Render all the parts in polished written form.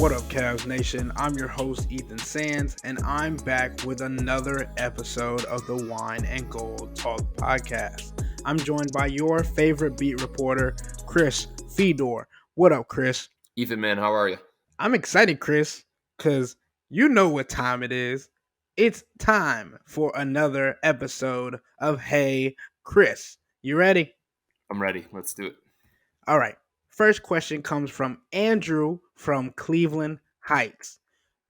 What up, Cavs Nation? I'm your host, Ethan Sands, and I'm back with another episode of the Wine and Gold Talk podcast. I'm joined by your favorite beat reporter, Chris Fedor. What up, Chris? Ethan, man, how are you? I'm excited, Chris, because you know what time it is. It's time for another episode of Hey, Chris. You ready? I'm ready. Let's do it. All right. First question comes from Andrew from Cleveland Heights.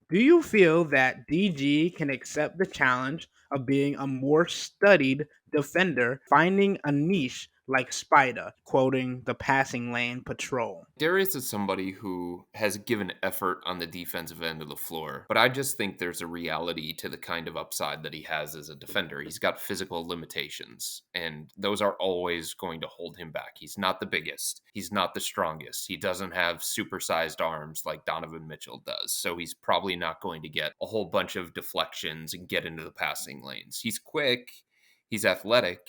Do you feel that DG can accept the challenge of being a more studied defender, finding a niche like Spider, quoting the passing lane patrol? Darius is somebody who has given effort on the defensive end of the floor, but I just think there's a reality to the kind of upside that he has as a defender. He's got physical limitations, and those are always going to hold him back. He's not the biggest, he's not the strongest, he doesn't have supersized arms like Donovan Mitchell does, so he's probably not going to get a whole bunch of deflections and get into the passing lanes. He's quick, he's athletic.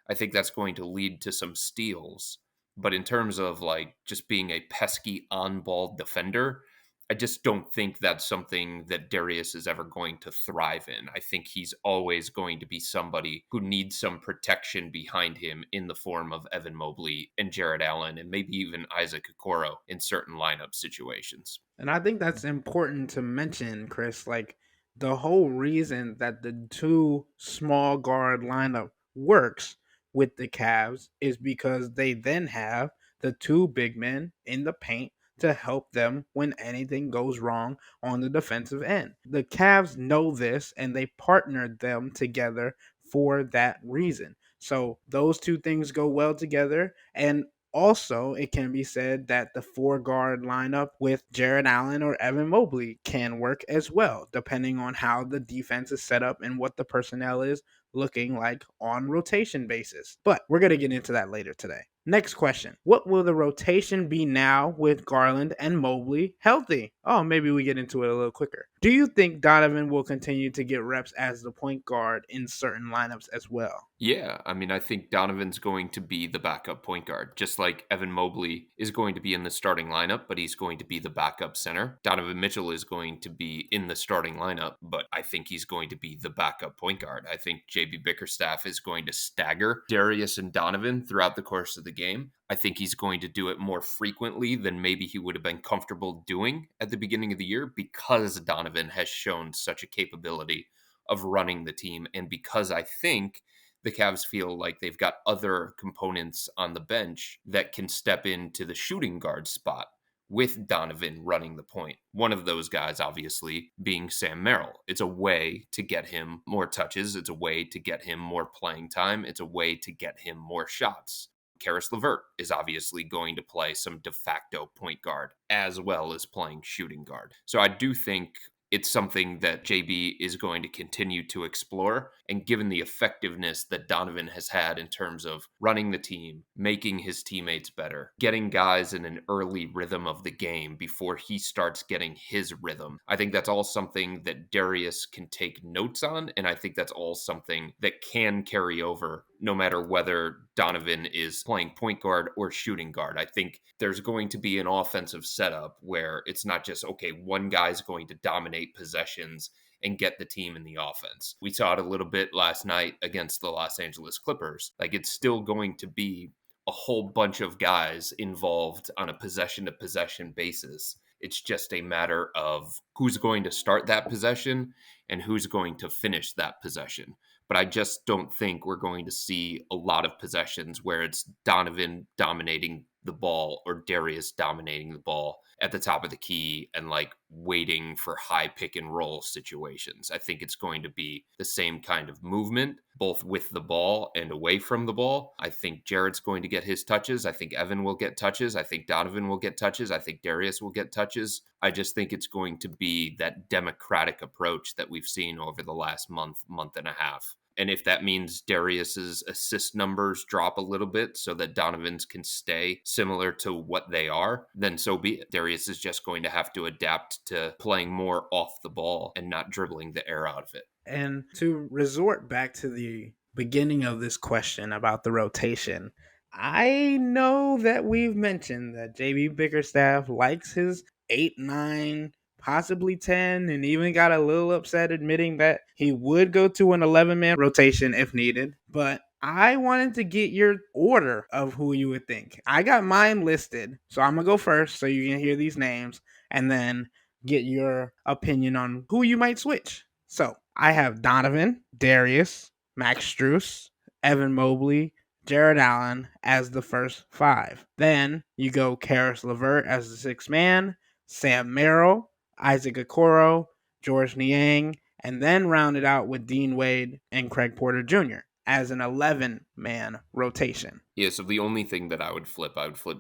I think that's going to lead to some steals. But in terms of like just being a pesky on ball defender, I just don't think that's something that Darius is ever going to thrive in. I think he's always going to be somebody who needs some protection behind him in the form of Evan Mobley and Jared Allen and maybe even Isaac Okoro in certain lineup situations. And I think that's important to mention, Chris. Like, the whole reason that the two small guard lineup works with the Cavs is because they then have the two big men in the paint to help them when anything goes wrong on the defensive end. The Cavs know this and they partnered them together for that reason. So those two things go well together. And also, it can be said that the four guard lineup with Jared Allen or Evan Mobley can work as well, depending on how the defense is set up and what the personnel is looking like on rotation basis. But we're going to get into that later today. Next question. What will the rotation be now with Garland and Mobley healthy? Oh, maybe we get into it a little quicker. Do you think Donovan will continue to get reps as the point guard in certain lineups as well? Yeah, I mean, I think Donovan's going to be the backup point guard, just like Evan Mobley is going to be in the starting lineup, but he's going to be the backup center. Donovan Mitchell is going to be in the starting lineup, but I think he's going to be the backup point guard. I think JB Bickerstaff is going to stagger Darius and Donovan throughout the course of the game. I think he's going to do it more frequently than maybe he would have been comfortable doing at the beginning of the year because Donovan has shown such a capability of running the team, and because I think the Cavs feel like they've got other components on the bench that can step into the shooting guard spot with Donovan running the point. One of those guys, obviously, being Sam Merrill. It's a way to get him more touches. It's a way to get him more playing time. It's a way to get him more shots. Karis LeVert is obviously going to play some de facto point guard as well as playing shooting guard. So I do think it's something that JB is going to continue to explore. And given the effectiveness that Donovan has had in terms of running the team, making his teammates better, getting guys in an early rhythm of the game before he starts getting his rhythm, I think that's all something that Darius can take notes on. And I think that's all something that can carry over no matter whether Donovan is playing point guard or shooting guard. I think there's going to be an offensive setup where it's not just, okay, one guy's going to dominate possessions and get the team in the offense. We saw it a little bit last night against the Los Angeles Clippers. Like, it's still going to be a whole bunch of guys involved on a possession to possession basis. It's just a matter of who's going to start that possession and who's going to finish that possession. But I just don't think we're going to see a lot of possessions where it's Donovan dominating the ball or Darius dominating the ball at the top of the key and like waiting for high pick and roll situations. I think it's going to be the same kind of movement, both with the ball and away from the ball. I think Jared's going to get his touches. I think Evan will get touches. I think Donovan will get touches. I think Darius will get touches. I just think it's going to be that democratic approach that we've seen over the last month and a half. And if that means Darius's assist numbers drop a little bit so that Donovan's can stay similar to what they are, then so be it. Darius is just going to have to adapt to playing more off the ball and not dribbling the air out of it. And to resort back to the beginning of this question about the rotation, I know that we've mentioned that JB Bickerstaff likes his 8, 9, possibly 10, and even got a little upset admitting that he would go to an 11-man rotation if needed. But I wanted to get your order of who you would think. I got mine listed, so I'm going to go first so you can hear these names and then get your opinion on who you might switch. So I have Donovan, Darius, Max Struess, Evan Mobley, Jared Allen as the first five. Then you go Karis LeVert as the sixth man, Sam Merrill, Isaac Okoro, George Niang, and then rounded out with Dean Wade and Craig Porter Jr. as an 11-man rotation. Yeah, so the only thing that I would flip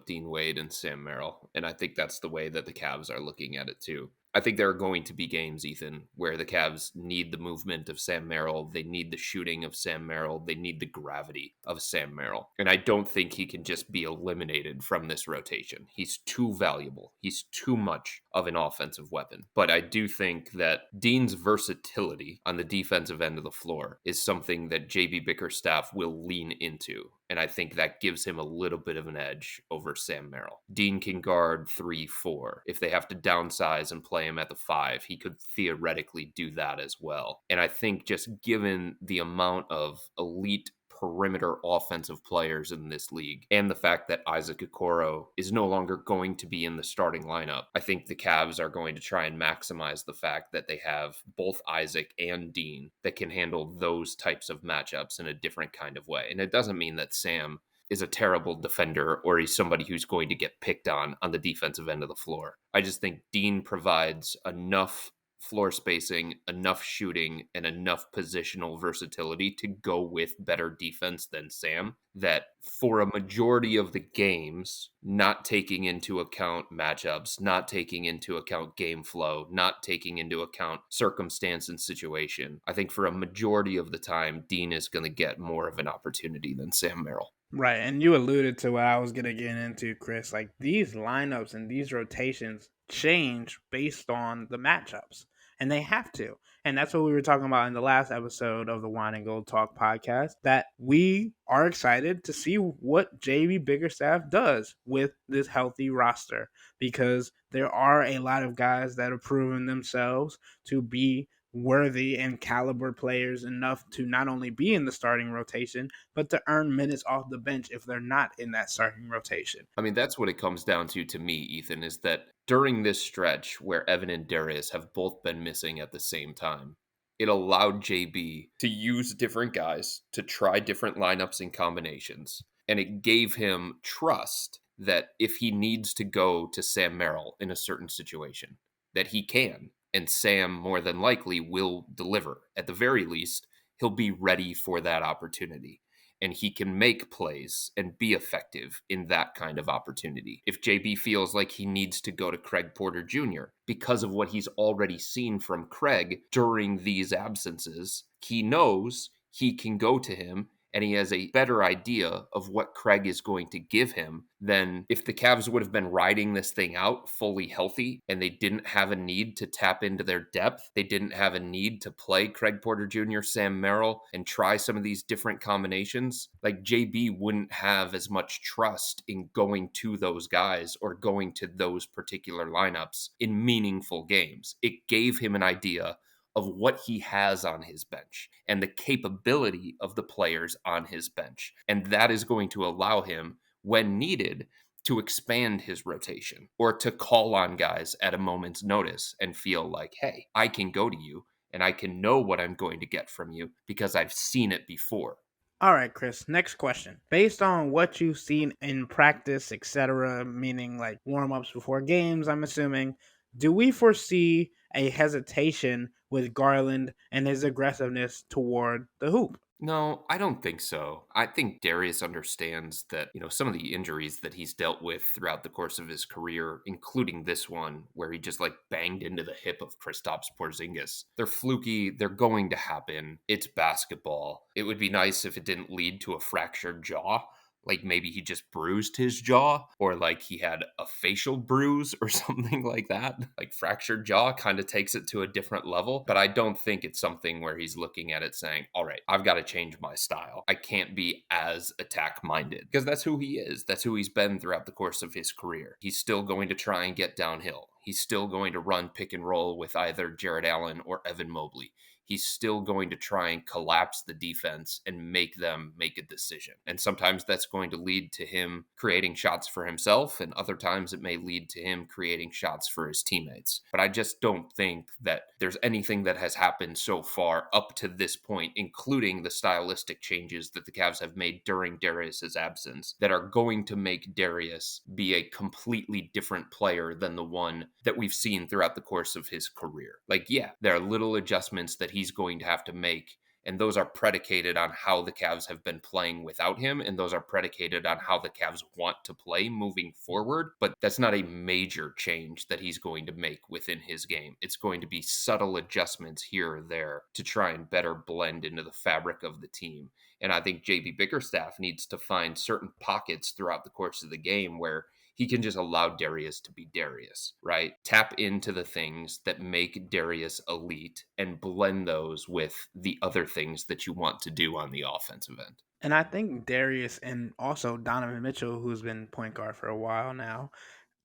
Dean Wade and Sam Merrill. And I think that's the way that the Cavs are looking at it too. I think there are going to be games, Ethan, where the Cavs need the movement of Sam Merrill. They need the shooting of Sam Merrill. They need the gravity of Sam Merrill. And I don't think he can just be eliminated from this rotation. He's too valuable. He's too much of an offensive weapon. But I do think that Dean's versatility on the defensive end of the floor is something that JB Bickerstaff will lean into. And I think that gives him a little bit of an edge over Sam Merrill. Dean can guard 3, 4. If they have to downsize and play him at the 5, he could theoretically do that as well. And I think just given the amount of elite perimeter offensive players in this league and the fact that Isaac Okoro is no longer going to be in the starting lineup, I think the Cavs are going to try and maximize the fact that they have both Isaac and Dean that can handle those types of matchups in a different kind of way. And it doesn't mean that Sam is a terrible defender or he's somebody who's going to get picked on the defensive end of the floor. I just think Dean provides enough floor spacing, enough shooting, and enough positional versatility to go with better defense than Sam, that for a majority of the games, not taking into account matchups, not taking into account game flow, not taking into account circumstance and situation, I think for a majority of the time, Dean is going to get more of an opportunity than Sam Merrill. Right, and you alluded to what I was going to get into, Chris. Like, these lineups and these rotations change based on the matchups, and they have to. And that's what we were talking about in the last episode of the Wine and Gold Talk podcast, that we are excited to see what JB Biggerstaff does with this healthy roster, because there are a lot of guys that have proven themselves to be worthy and caliber players enough to not only be in the starting rotation, but to earn minutes off the bench if they're not in that starting rotation. I mean, that's what it comes down to me, Ethan, is that during this stretch where Evan and Darius have both been missing at the same time, it allowed JB to use different guys, to try different lineups and combinations. And it gave him trust that if he needs to go to Sam Merrill in a certain situation, that he can. And Sam more than likely will deliver. At the very least, he'll be ready for that opportunity and he can make plays and be effective in that kind of opportunity. If JB feels like he needs to go to Craig Porter Jr. because of what he's already seen from Craig during these absences, he knows he can go to him and he has a better idea of what Craig is going to give him than if the Cavs would have been riding this thing out fully healthy and they didn't have a need to tap into their depth. They didn't have a need to play Craig Porter Jr., Sam Merrill, and try some of these different combinations. Like JB wouldn't have as much trust in going to those guys or going to those particular lineups in meaningful games. It gave him an idea of what he has on his bench and the capability of the players on his bench. And that is going to allow him, when needed, to expand his rotation or to call on guys at a moment's notice and feel like, hey, I can go to you and I can know what I'm going to get from you because I've seen it before. All right, Chris, next question. Based on what you've seen in practice, etc., meaning like warm-ups before games, I'm assuming, do we foresee a hesitation with Garland and his aggressiveness toward the hoop? No, I don't think so. I think Darius understands that, some of the injuries that he's dealt with throughout the course of his career, including this one where he just like banged into the hip of Kristaps Porzingis. They're fluky, they're going to happen. It's basketball. It would be nice if it didn't lead to a fractured jaw, Like maybe he just bruised his jaw, or like he had a facial bruise or something like that. Like fractured jaw kind of takes it to a different level. But I don't think it's something where he's looking at it saying, all right, I've got to change my style. I can't be as attack minded, because that's who he is. That's who he's been throughout the course of his career. He's still going to try and get downhill. He's still going to run pick and roll with either Jared Allen or Evan Mobley. He's still going to try and collapse the defense and make them make a decision. And sometimes that's going to lead to him creating shots for himself, and other times it may lead to him creating shots for his teammates. But I just don't think that there's anything that has happened so far up to this point, including the stylistic changes that the Cavs have made during Darius's absence, that are going to make Darius be a completely different player than the one that we've seen throughout the course of his career. Like, yeah, there are little adjustments that he's going to have to make, and those are predicated on how the Cavs have been playing without him, and those are predicated on how the Cavs want to play moving forward. But that's not a major change that he's going to make within his game. It's going to be subtle adjustments here or there to try and better blend into the fabric of the team. And I think JB Bickerstaff needs to find certain pockets throughout the course of the game where he can just allow Darius to be Darius, right? Tap into the things that make Darius elite and blend those with the other things that you want to do on the offensive end. And I think Darius and also Donovan Mitchell, who's been point guard for a while now,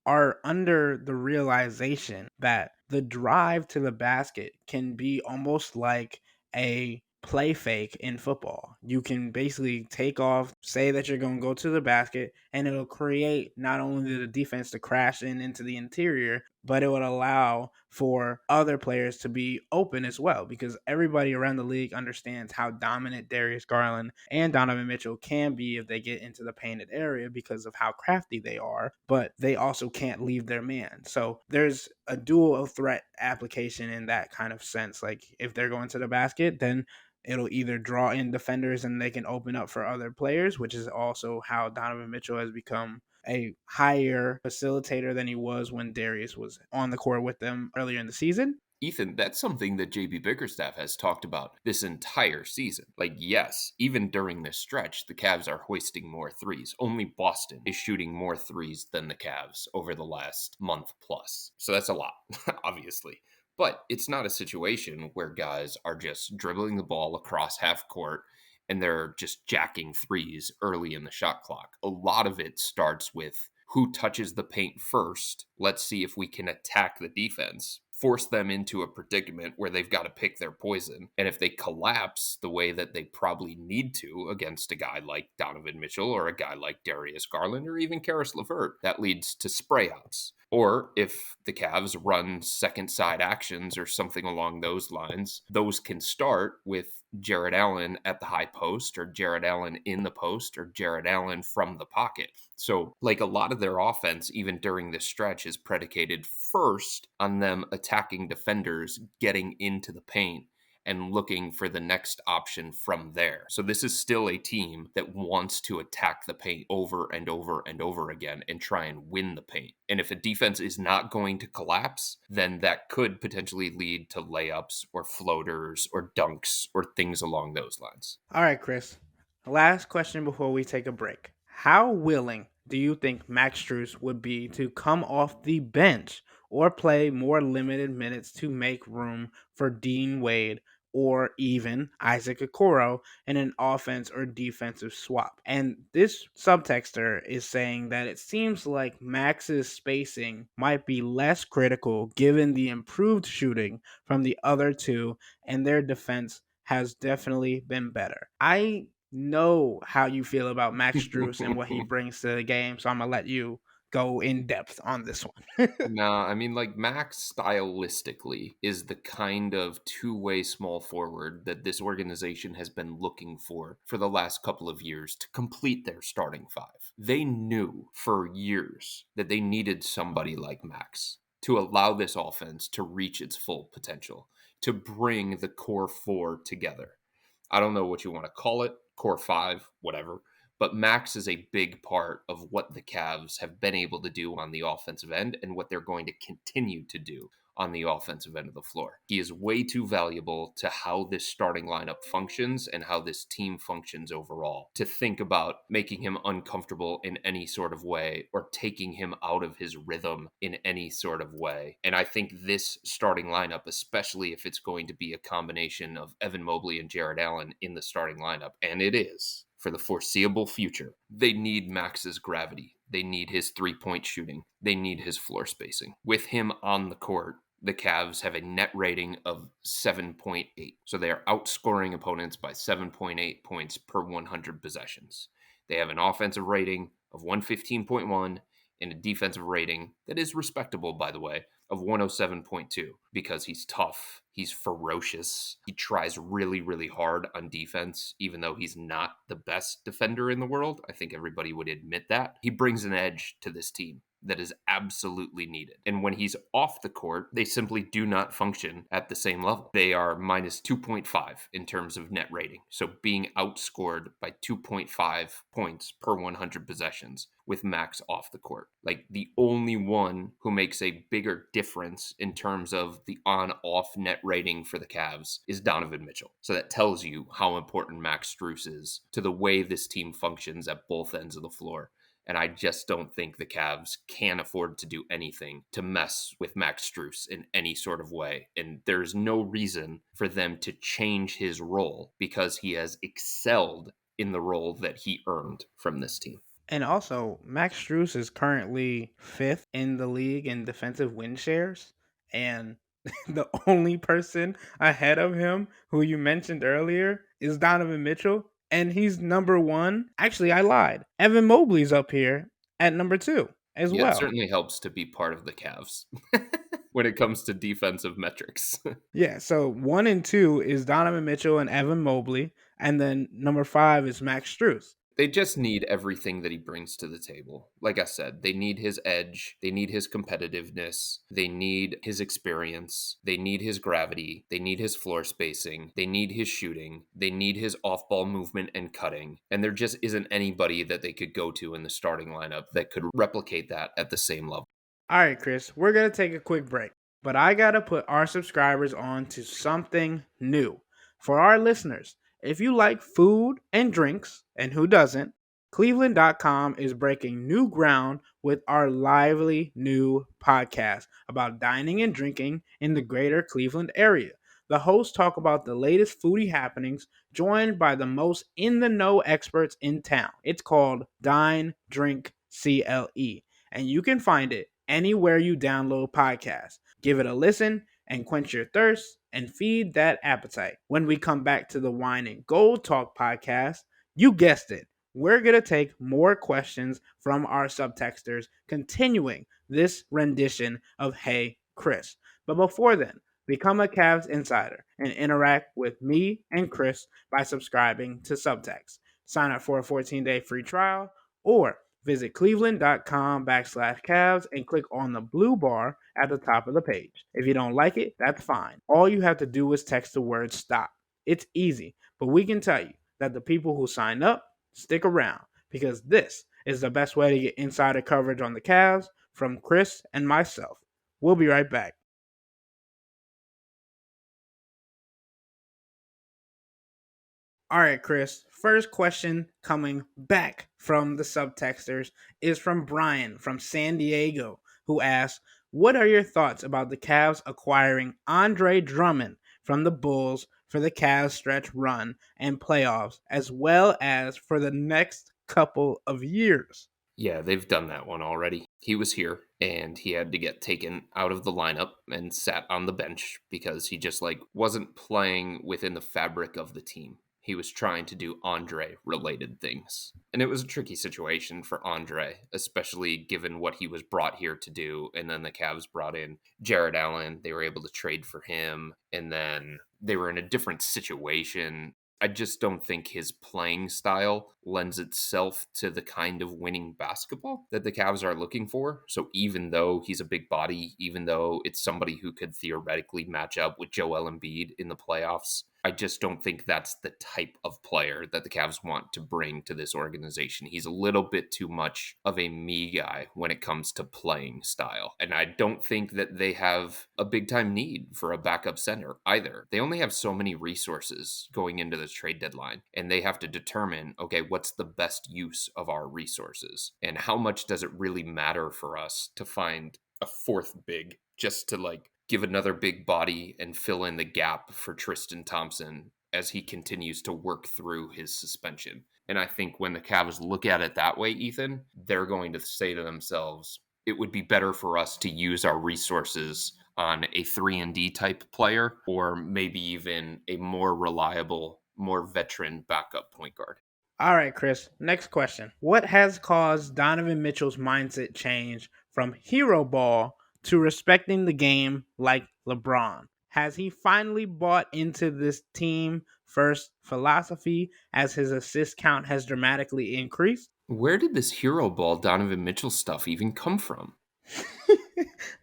are under the realization that the drive to the basket can be almost like a play fake in football. You can basically take off, say that you're going to go to the basket, and it'll create not only the defense to crash in into the interior, but it would allow for other players to be open as well, because everybody around the league understands how dominant Darius Garland and Donovan Mitchell can be if they get into the painted area because of how crafty they are, but they also can't leave their man. So there's a dual threat application in that kind of sense. Like if they're going to the basket, then it'll either draw in defenders and they can open up for other players, which is also how Donovan Mitchell has become a higher facilitator than he was when Darius was on the court with them earlier in the season. Ethan, that's something that JB Bickerstaff has talked about this entire season. Like, yes, even during this stretch, the Cavs are hoisting more threes. Only Boston is shooting more threes than the Cavs over the last month plus. So that's a lot, obviously. But it's not a situation where guys are just dribbling the ball across half court and they're just jacking threes early in the shot clock. A lot of it starts with who touches the paint first. Let's see if we can attack the defense, force them into a predicament where they've got to pick their poison. And if they collapse the way that they probably need to against a guy like Donovan Mitchell or a guy like Darius Garland or even Karis LeVert, that leads to spray outs. Or if the Cavs run second side actions or something along those lines, those can start with Jared Allen at the high post, or Jared Allen in the post, or Jared Allen from the pocket. So, like, a lot of their offense, even during this stretch, is predicated first on them attacking defenders, getting into the paint, and looking for the next option from there. So this is still a team that wants to attack the paint over and over and over again and try and win the paint. And if a defense is not going to collapse, then that could potentially lead to layups or floaters or dunks or things along those lines. All right, Chris. Last question before we take a break. How willing do you think Max Strus would be to come off the bench or play more limited minutes to make room for Dean Wade or even Isaac Okoro in an offense or defensive swap? And this subtexter is saying that it seems like Max's spacing might be less critical given the improved shooting from the other two, and their defense has definitely been better. I know how you feel about Max Strus and what he brings to the game, so I'm gonna let you go in depth on this one. No, I mean, like, Max stylistically is the kind of two-way small forward that this organization has been looking for the last couple of years to complete their starting five. They knew for years that they needed somebody like Max to allow this offense to reach its full potential, to bring the core four together. I don't know what you want to call it, core five, whatever. But Max is a big part of what the Cavs have been able to do on the offensive end and what they're going to continue to do on the offensive end of the floor. He is way too valuable to how this starting lineup functions and how this team functions overall to think about making him uncomfortable in any sort of way or taking him out of his rhythm in any sort of way. And I think this starting lineup, especially if it's going to be a combination of Evan Mobley and Jared Allen in the starting lineup, and it is for the foreseeable future, they need Max's gravity. They need his 3-point shooting. They need his floor spacing. With him on the court, the Cavs have a net rating of 7.8. So they are outscoring opponents by 7.8 points per 100 possessions. They have an offensive rating of 115.1 and a defensive rating that is respectable, by the way, of 107.2 because he's tough, he's ferocious, he tries really, really hard on defense, even though he's not the best defender in the world. I think everybody would admit that. He brings an edge to this team that is absolutely needed. And when he's off the court, they simply do not function at the same level. They are minus 2.5 in terms of net rating. So being outscored by 2.5 points per 100 possessions with Max off the court. Like the only one who makes a bigger difference in terms of the on-off net rating for the Cavs is Donovan Mitchell. So that tells you how important Max Strus is to the way this team functions at both ends of the floor. And I just don't think the Cavs can afford to do anything to mess with Max Strus in any sort of way. And there's no reason for them to change his role because he has excelled in the role that he earned from this team. And also, Max Strus is currently fifth in the league in defensive win shares. And the only person ahead of him who you mentioned earlier is Donovan Mitchell. And he's number one. Actually, I lied. Evan Mobley's up here at number two as Yeah, it well. certainly helps to be part of the Cavs when it comes to defensive metrics. Yeah, so one and two is Donovan Mitchell and Evan Mobley. And then number five is Max Strus. They just need everything that he brings to the table. Like I said, they need his edge, they need his competitiveness, they need his experience, they need his gravity, they need his floor spacing, they need his shooting, they need his off ball movement and cutting. And there just isn't anybody that they could go to in the starting lineup that could replicate that at the same level. All right, Chris, we're going to take a quick break, but I got to put our subscribers on to something new. For our listeners, if you like food and drinks, and who doesn't, cleveland.com is breaking new ground with our lively new podcast about dining and drinking in the greater Cleveland area. The hosts talk about the latest foodie happenings, joined by the most in the know experts in town. It's called Dine, Drink, CLE, and you can find it anywhere you download podcasts. Give it a listen and quench your thirst and feed that appetite. When we come back to the Wine and Gold Talk podcast, you guessed it, we're going to take more questions from our subtexters, continuing this rendition of Hey Chris. But before then, become a Cavs insider and interact with me and Chris by subscribing to Subtext. Sign up for a 14-day free trial or visit cleveland.com/Cavs and click on the blue bar at the top of the page. If you don't like it, that's fine. All you have to do is text the word stop. It's easy, but we can tell you that the people who sign up stick around because this is the best way to get insider coverage on the Cavs from Chris and myself. We'll be right back. All right, Chris. First question coming back from the subtexters is from Brian from San Diego, who asks, what are your thoughts about the Cavs acquiring Andre Drummond from the Bulls for the Cavs stretch run and playoffs, as well as for the next couple of years? Yeah, they've done that one already. He was here and he had to get taken out of the lineup and sat on the bench because he just wasn't playing within the fabric of the team. He was trying to do Andre related things. And it was a tricky situation for Andre, especially given what he was brought here to do. And then the Cavs brought in Jared Allen. They were able to trade for him. And then they were in a different situation. I just don't think his playing style lends itself to the kind of winning basketball that the Cavs are looking for. So even though he's a big body, even though it's somebody who could theoretically match up with Joel Embiid in the playoffs, I just don't think that's the type of player that the Cavs want to bring to this organization. He's a little bit too much of a me guy when it comes to playing style. And I don't think that they have a big time need for a backup center either. They only have so many resources going into this trade deadline, and they have to determine, okay, what's the best use of our resources? And how much does it really matter for us to find a fourth big just to like give another big body and fill in the gap for Tristan Thompson as he continues to work through his suspension. And I think when the Cavs look at it that way, Ethan, they're going to say to themselves, it would be better for us to use our resources on a 3 and D type player or maybe even a more reliable, more veteran backup point guard. All right, Chris. Next question. What has caused Donovan Mitchell's mindset change from hero ball to respecting the game like LeBron? Has he finally bought into this team first philosophy as his assist count has dramatically increased? Where did this hero ball Donovan Mitchell stuff even come from?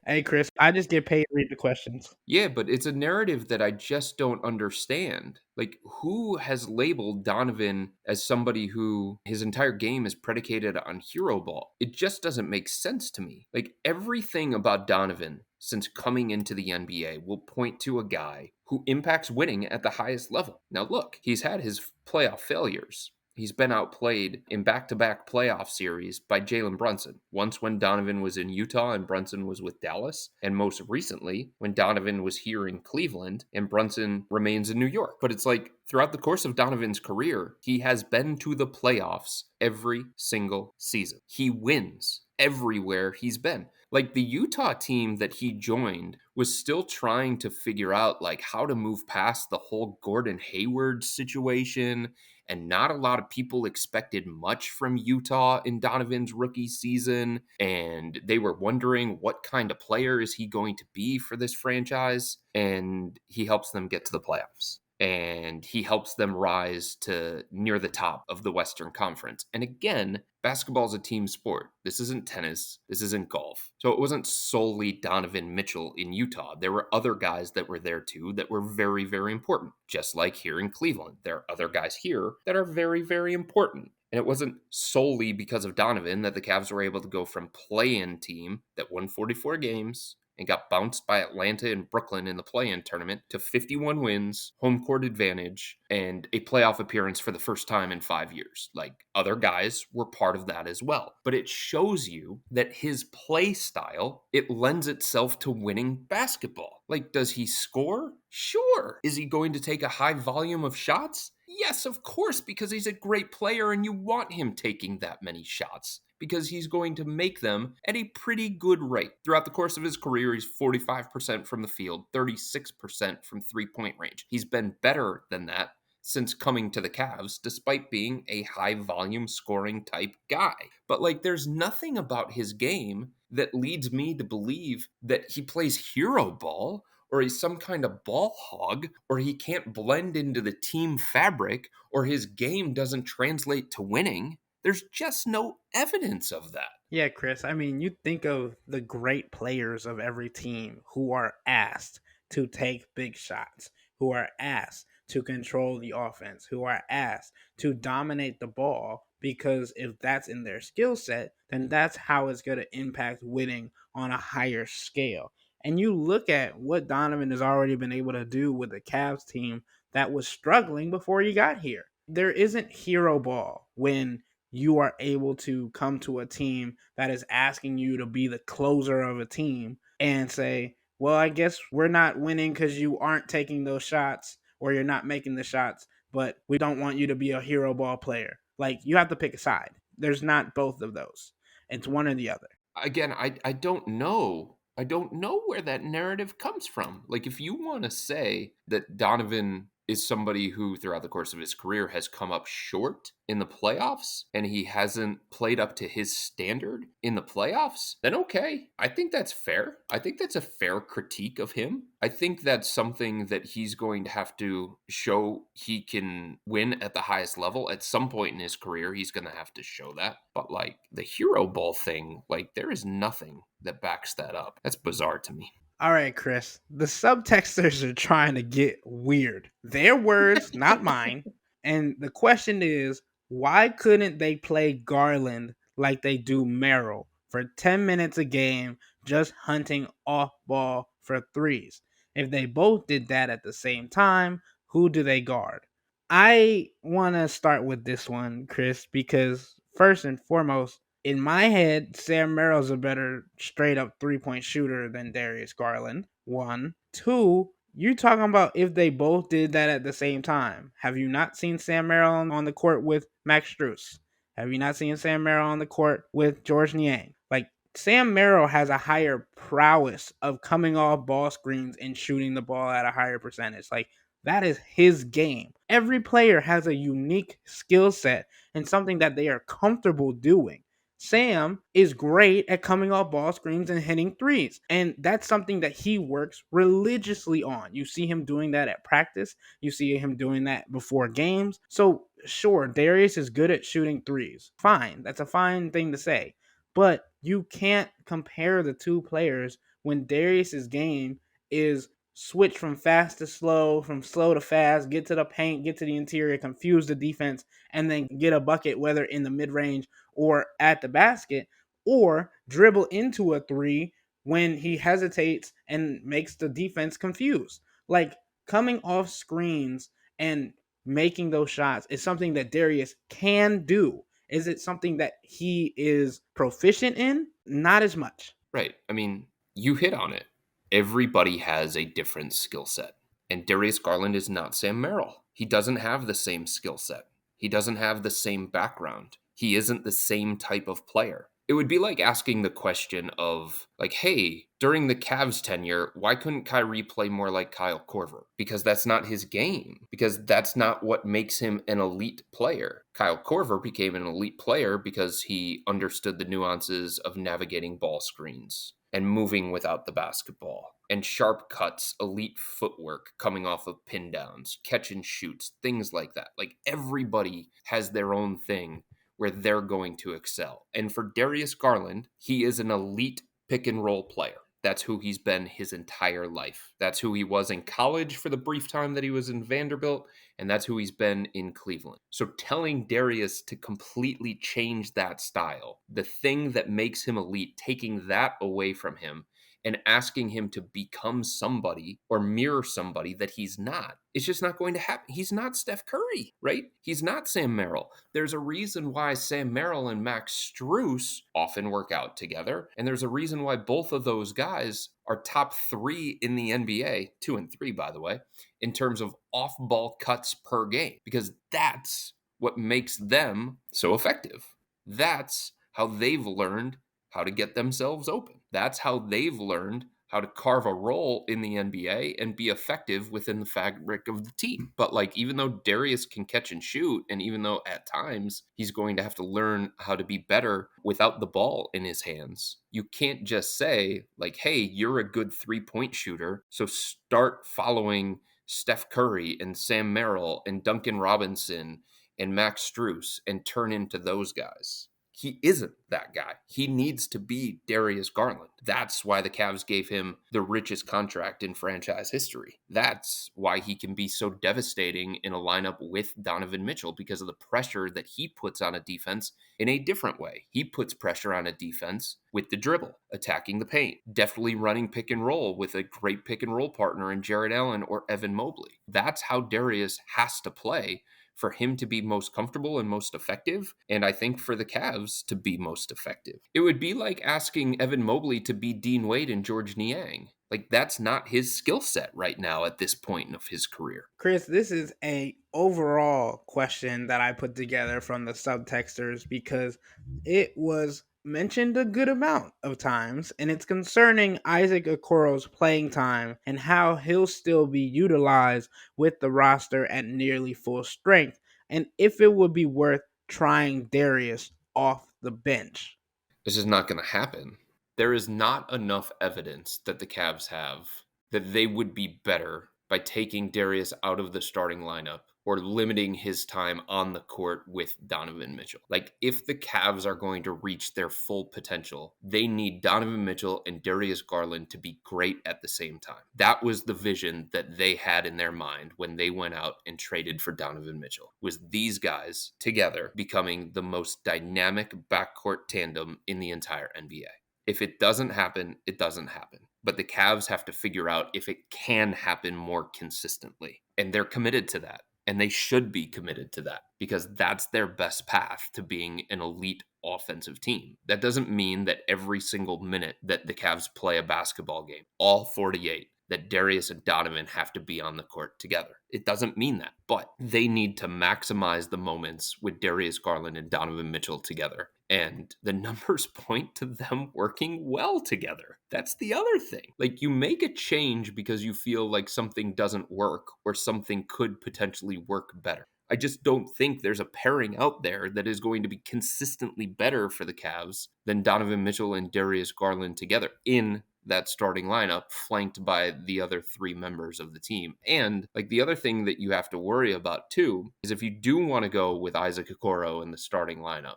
Hey, Chris, I just get paid to read the questions. Yeah, but it's a narrative that I just don't understand. Like, who has labeled Donovan as somebody who his entire game is predicated on hero ball? It just doesn't make sense to me. Like, everything about Donovan since coming into the NBA will point to a guy who impacts winning at the highest level. Now, look, he's had his playoff failures. He's been outplayed in back to back playoff series by Jalen Brunson. Once when Donovan was in Utah and Brunson was with Dallas, and most recently when Donovan was here in Cleveland and Brunson remains in New York. But it's like throughout the course of Donovan's career, he has been to the playoffs every single season. He wins everywhere he's been. Like the Utah team that he joined was still trying to figure out like how to move past the whole Gordon Hayward situation, and not a lot of people expected much from Utah in Donovan's rookie season, and they were wondering what kind of player is he going to be for this franchise, and he helps them get to the playoffs. And he helps them rise to near the top of the Western Conference. And again, basketball is a team sport. This isn't tennis. This isn't golf. So it wasn't solely Donovan Mitchell in Utah. There were other guys that were there too that were very, very important. Just like here in Cleveland, there are other guys here that are very, very important. And it wasn't solely because of Donovan that the Cavs were able to go from play-in team that won 44 games and got bounced by Atlanta and Brooklyn in the play-in tournament to 51 wins, home court advantage, and a playoff appearance for the first time in 5 years. Like other guys were part of that as well. But it shows you that his play style, it lends itself to winning basketball. Like, does he score? Sure. Is he going to take a high volume of shots? Yes, of course, because he's a great player and you want him taking that many shots because he's going to make them at a pretty good rate. Throughout the course of his career, he's 45% from the field, 36% from three-point range. He's been better than that since coming to the Cavs, despite being a high volume scoring type guy. But like, there's nothing about his game that leads me to believe that he plays hero ball or he's some kind of ball hog, or he can't blend into the team fabric, or his game doesn't translate to winning. There's just no evidence of that. Yeah, Chris. I mean, you think of the great players of every team who are asked to take big shots, who are asked to control the offense, who are asked to dominate the ball, because if that's in their skill set, then that's how it's going to impact winning on a higher scale. And you look at what Donovan has already been able to do with the Cavs team that was struggling before he got here. There isn't hero ball when you are able to come to a team that is asking you to be the closer of a team and say, well, I guess we're not winning because you aren't taking those shots or you're not making the shots, but we don't want you to be a hero ball player. Like, you have to pick a side. There's not both of those. It's one or the other. Again, I don't know. I don't know where that narrative comes from. Like, if you want to say that Donovan is somebody who throughout the course of his career has come up short in the playoffs and he hasn't played up to his standard in the playoffs, then okay. I think that's fair. I think that's a fair critique of him. I think that's something that he's going to have to show he can win at the highest level at some point in his career. He's going to have to show that. But like the Hero Ball thing, like there is nothing that backs that up. That's bizarre to me. All right, Chris. The subtexters are trying to get weird. Their words, not mine. And the question is, why couldn't they play Garland like they do Merrill for 10 minutes a game, just hunting off ball for threes? If they both did that at the same time, who do they guard? I want to start with this one, Chris, because first and foremost, in my head, Sam Merrill's a better straight up 3-point shooter than Darius Garland. One. Two, you talking about if they both did that at the same time. Have you not seen Sam Merrill on the court with Max Strus? Have you not seen Sam Merrill on the court with George Niang? Like, Sam Merrill has a higher prowess of coming off ball screens and shooting the ball at a higher percentage. Like, that is his game. Every player has a unique skill set and something that they are comfortable doing. Sam is great at coming off ball screens and hitting threes. And that's something that he works religiously on. You see him doing that at practice. You see him doing that before games. So, sure, Darius is good at shooting threes. Fine. That's a fine thing to say. But you can't compare the two players when Darius's game is switch from fast to slow, from slow to fast, get to the paint, get to the interior, confuse the defense, and then get a bucket, whether in the mid range or at the basket, or dribble into a three when he hesitates and makes the defense confused. Like, coming off screens and making those shots is something that Darius can do. Is it something that he is proficient in? Not as much. Right. I mean, you hit on it. Everybody has a different skill set. And Darius Garland is not Sam Merrill. He doesn't have the same skill set. He doesn't have the same background. He isn't the same type of player. It would be like asking the question of, like, hey, during the Cavs tenure, why couldn't Kyrie play more like Kyle Korver? Because that's not his game. Because that's not what makes him an elite player. Kyle Korver became an elite player because he understood the nuances of navigating ball screens and moving without the basketball and sharp cuts, elite footwork coming off of pin downs, catch and shoots, things like that. Like everybody has their own thing where they're going to excel. And for Darius Garland, he is an elite pick and roll player. That's who he's been his entire life. That's who he was in college for the brief time that he was in Vanderbilt, and that's who he's been in Cleveland. So telling Darius to completely change that style, the thing that makes him elite, taking that away from him and asking him to become somebody or mirror somebody that he's not, it's just not going to happen. He's not Steph Curry, right? He's not Sam Merrill. There's a reason why Sam Merrill and Max Strus often work out together. And there's a reason why both of those guys are top three in the NBA, 2 and 3, by the way, in terms of off ball cuts per game, because that's what makes them so effective. That's how they've learned how to get themselves open. That's how they've learned how to carve a role in the NBA and be effective within the fabric of the team. But like, even though Darius can catch and shoot, and even though at times he's going to have to learn how to be better without the ball in his hands, you can't just say like, hey, you're a good 3-point shooter, so start following Steph Curry and Sam Merrill and Duncan Robinson and Max Strus and turn into those guys. He isn't that guy. He needs to be Darius Garland. That's why the Cavs gave him the richest contract in franchise history. That's why he can be so devastating in a lineup with Donovan Mitchell, because of the pressure that he puts on a defense in a different way. He puts pressure on a defense with the dribble, attacking the paint, definitely running pick and roll with a great pick and roll partner in Jared Allen or Evan Mobley. That's how Darius has to play for him to be most comfortable and most effective, and I think for the Cavs to be most effective. It would be like asking Evan Mobley to be Dean Wade and George Niang. Like, that's not his skill set right now at this point of his career. Chris, this is a overall question that I put together from the subtexters because it was mentioned a good amount of times, and it's concerning Isaac Okoro's playing time and how he'll still be utilized with the roster at nearly full strength, and if it would be worth trying Darius off the bench. This is not going to happen. There is not enough evidence that the Cavs have that they would be better by taking Darius out of the starting lineup or limiting his time on the court with Donovan Mitchell. Like, if the Cavs are going to reach their full potential, they need Donovan Mitchell and Darius Garland to be great at the same time. That was the vision that they had in their mind when they went out and traded for Donovan Mitchell, was these guys together becoming the most dynamic backcourt tandem in the entire NBA. If it doesn't happen, it doesn't happen. But the Cavs have to figure out if it can happen more consistently. And they're committed to that. And they should be committed to that because that's their best path to being an elite offensive team. That doesn't mean that every single minute that the Cavs play a basketball game, all 48, that Darius and Donovan have to be on the court together. It doesn't mean that, but they need to maximize the moments with Darius Garland and Donovan Mitchell together. And the numbers point to them working well together. That's the other thing. Like, you make a change because you feel like something doesn't work or something could potentially work better. I just don't think there's a pairing out there that is going to be consistently better for the Cavs than Donovan Mitchell and Darius Garland together in that starting lineup, flanked by the other three members of the team. And like, the other thing that you have to worry about too is if you do want to go with Isaac Okoro in the starting lineup,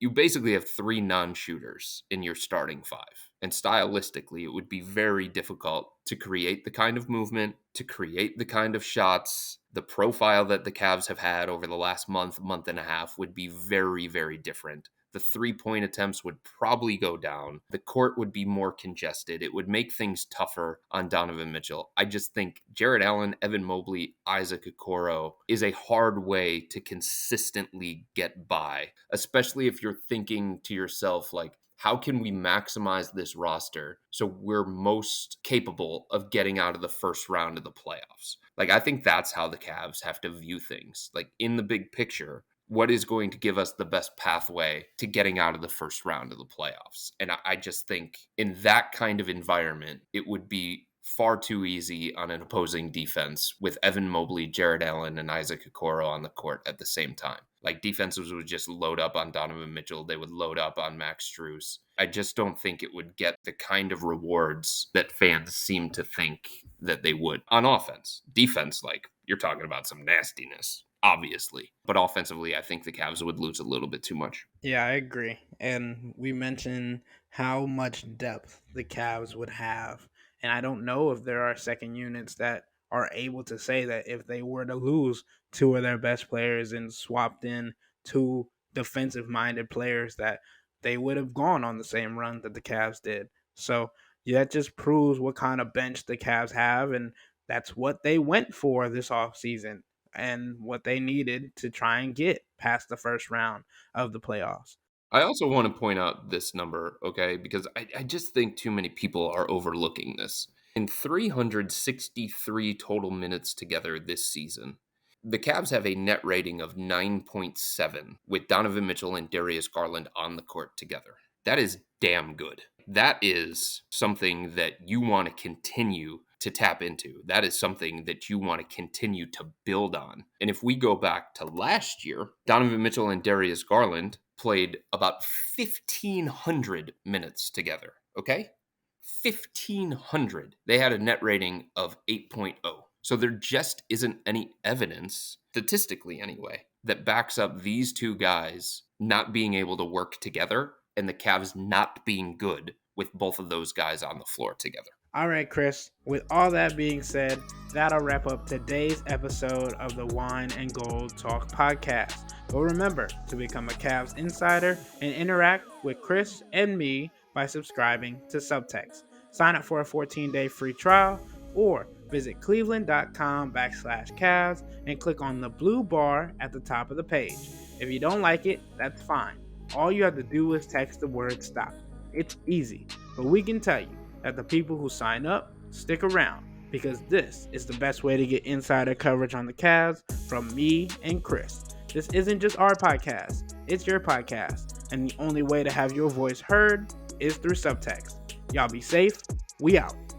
you basically have three non-shooters in your starting five. And stylistically, it would be very difficult to create the kind of movement, to create the kind of shots. The profile that the Cavs have had over the last month and a half would be very, very different. The 3-point attempts would probably go down. The court would be more congested. It would make things tougher on Donovan Mitchell. I just think Jarrett Allen, Evan Mobley, Isaac Okoro is a hard way to consistently get by, especially if you're thinking to yourself, like, how can we maximize this roster so we're most capable of getting out of the first round of the playoffs? Like, I think that's how the Cavs have to view things. Like, in the big picture, what is going to give us the best pathway to getting out of the first round of the playoffs? And I just think in that kind of environment, it would be far too easy on an opposing defense with Evan Mobley, Jarrett Allen, and Isaac Okoro on the court at the same time. Like, defenses would just load up on Donovan Mitchell. They would load up on Max Strus. I just don't think it would get the kind of rewards that fans seem to think that they would on offense. Defense, like, you're talking about some nastiness, obviously. But offensively, I think the Cavs would lose a little bit too much. Yeah, I agree. And we mentioned how much depth the Cavs would have. And I don't know if there are second units that are able to say that if they were to lose two of their best players and swapped in two defensive minded players, that they would have gone on the same run that the Cavs did. So yeah, that just proves what kind of bench the Cavs have. And that's what they went for this offseason and what they needed to try and get past the first round of the playoffs. I also want to point out this number, okay, because I just think too many people are overlooking this. In 363 total minutes together this season, the Cavs have a net rating of 9.7 with Donovan Mitchell and Darius Garland on the court together. That is damn good. That is something that you want to continue to tap into. That is something that you want to continue to build on. And if we go back to last year, Donovan Mitchell and Darius Garland played about 1,500 minutes together, okay? 1,500. They had a net rating of 8.0. So there just isn't any evidence, statistically anyway, that backs up these two guys not being able to work together and the Cavs not being good with both of those guys on the floor together. All right, Chris, with all that being said, that'll wrap up today's episode of the Wine and Gold Talk podcast. But remember to become a Cavs insider and interact with Chris and me by subscribing to Subtext. Sign up for a 14-day free trial or visit cleveland.com/Cavs and click on the blue bar at the top of the page. If you don't like it, that's fine. All you have to do is text the word stop. It's easy, but we can tell you that the people who sign up stick around because this is the best way to get insider coverage on the Cavs from me and Chris. This isn't just our podcast, it's your podcast. and the only way to have your voice heard is through subtext. Y'all be safe. We out.